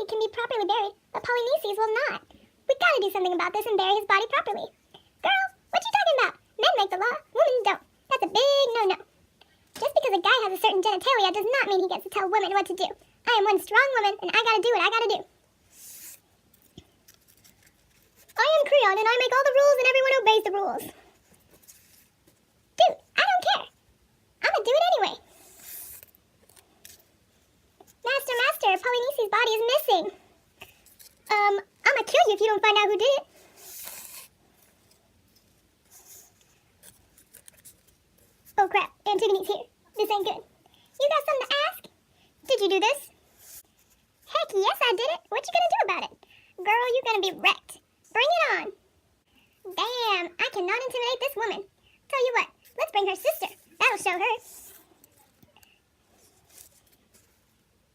body can be properly buried, but Polynices will not. We gotta do something about this and bury his body properly. Girl, what you talking about? Men make the law, women don't. That's a big no-no. Just because a guy has a certain genitalia does not mean he gets to tell women what to do. I am one strong woman, and I gotta do what I gotta do. I am Creon, and I make all the rules, and everyone obeys the rules. Dude, I don't care. I'ma do it anyway. Master, Polynices' body is missing. I'ma kill you if you don't find out who did it. Oh crap, Antigone's here. This ain't good. You got something to ask? Did you do this? Heck yes, I did it. What you gonna do about it? Girl, you're gonna be wrecked. Bring it on. Damn, I cannot intimidate this woman. Tell you what, let's bring her sister. That'll show her.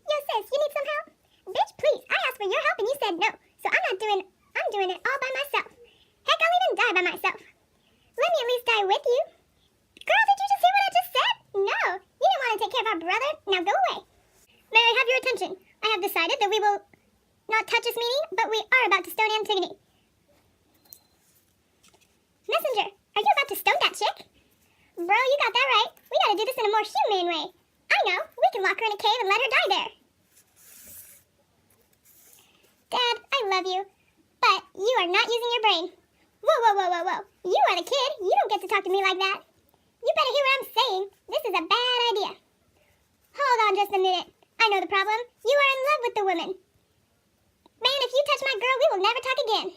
Yo sis, you need some help? Bitch, please, I asked for your help and you said no. So I'm doing it all by myself. Heck, I'll even die by myself. Let me at least die with you. Girl, did you just hear what I just said? No, you didn't want to take care of our brother. Now go away. May I have your attention? I have decided that we will not touch this meeting, but we are about to stone Antigone. Messenger, are you about to stone that chick? Bro, you got that right. We gotta do this in a more humane way. I know, we can lock her in a cave and let her die there. Dad, I love you, but you are not using your brain. Whoa. You are the kid. You don't get to talk to me like that. You better hear what I'm saying. This is a bad idea. Hold on just a minute. I know the problem. You are in love with the woman. Man, if you touch my girl, we will never talk again.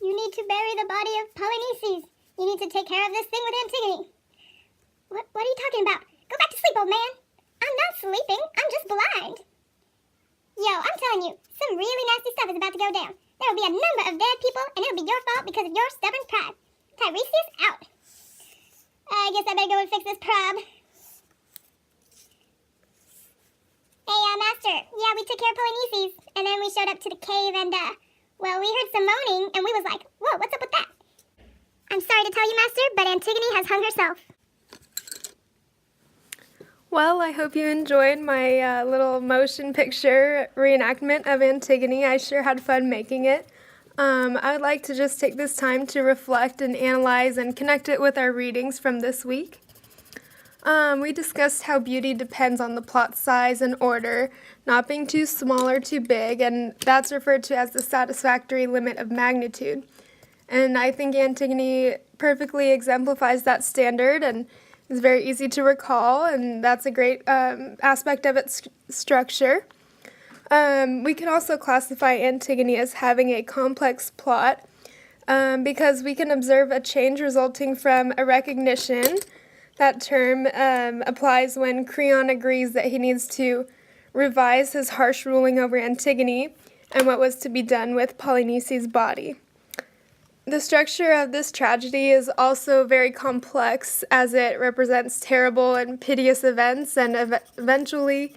You need to bury the body of Polynices. You need to take care of this thing with Antigone. What are you talking about? Go back to sleep, old man. I'm not sleeping. I'm just blind. Yo, I'm telling you, some really nasty stuff is about to go down. There will be a number of dead people, and it'll be your fault because of your stubborn pride. Tiresias out. I guess I better go and fix this prob. Hey, Master. Yeah, we took care of Polynices, and then we showed up to the cave, and, well, we heard some moaning, and we was like, whoa, what's up with that? I'm sorry to tell you, Master, but Antigone has hung herself. Well, I hope you enjoyed my little motion picture reenactment of Antigone. I sure had fun making it. I would like to just take this time to reflect and analyze and connect it with our readings from this week. We discussed how beauty depends on the plot size and order, not being too small or too big, and that's referred to as the satisfactory limit of magnitude. And I think Antigone perfectly exemplifies that standard and is very easy to recall, and that's a great aspect of its structure. We can also classify Antigone as having a complex plot because we can observe a change resulting from a recognition. That term applies when Creon agrees that he needs to revise his harsh ruling over Antigone and what was to be done with Polynices' body. The structure of this tragedy is also very complex as it represents terrible and piteous events and eventually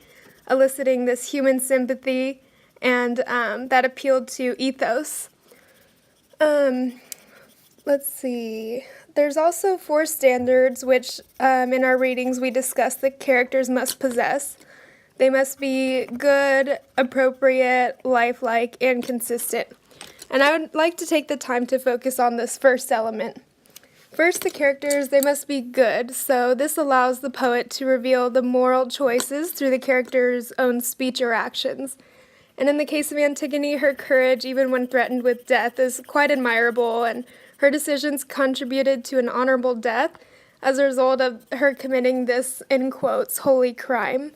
eliciting this human sympathy and that appealed to ethos. Let's see. There's also 4 standards which in our readings we discuss the characters must possess. They must be good, appropriate, lifelike, and consistent. And I would like to take the time to focus on this first element. First, the characters, they must be good, so this allows the poet to reveal the moral choices through the character's own speech or actions. And in the case of Antigone, her courage, even when threatened with death, is quite admirable, and her decisions contributed to an honorable death as a result of her committing this, in quotes, holy crime.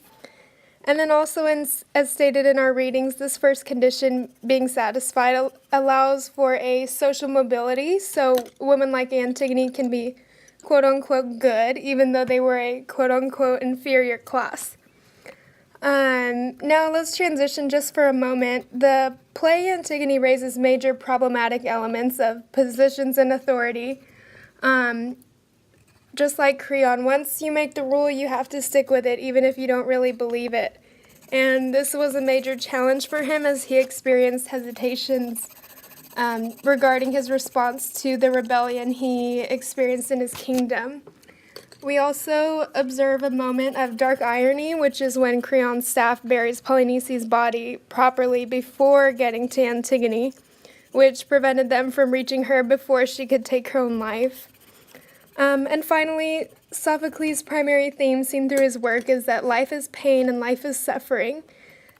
And then also, as stated in our readings, this first condition, being satisfied, allows for a social mobility, so women like Antigone can be quote-unquote good, even though they were a quote-unquote inferior class. Now let's transition just for a moment. The play Antigone raises major problematic elements of positions and authority. Just like Creon, once you make the rule, you have to stick with it, even if you don't really believe it. And this was a major challenge for him as he experienced hesitations regarding his response to the rebellion he experienced in his kingdom. We also observe a moment of dark irony, which is when Creon's staff buries Polyneices' body properly before getting to Antigone, which prevented them from reaching her before she could take her own life. And finally, Sophocles' primary theme seen through his work is that life is pain and life is suffering.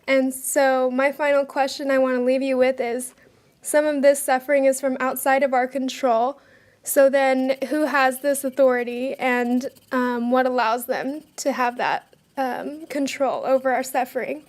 And so my final question I want to leave you with is, some of this suffering is from outside of our control. So then who has this authority, and what allows them to have that control over our suffering?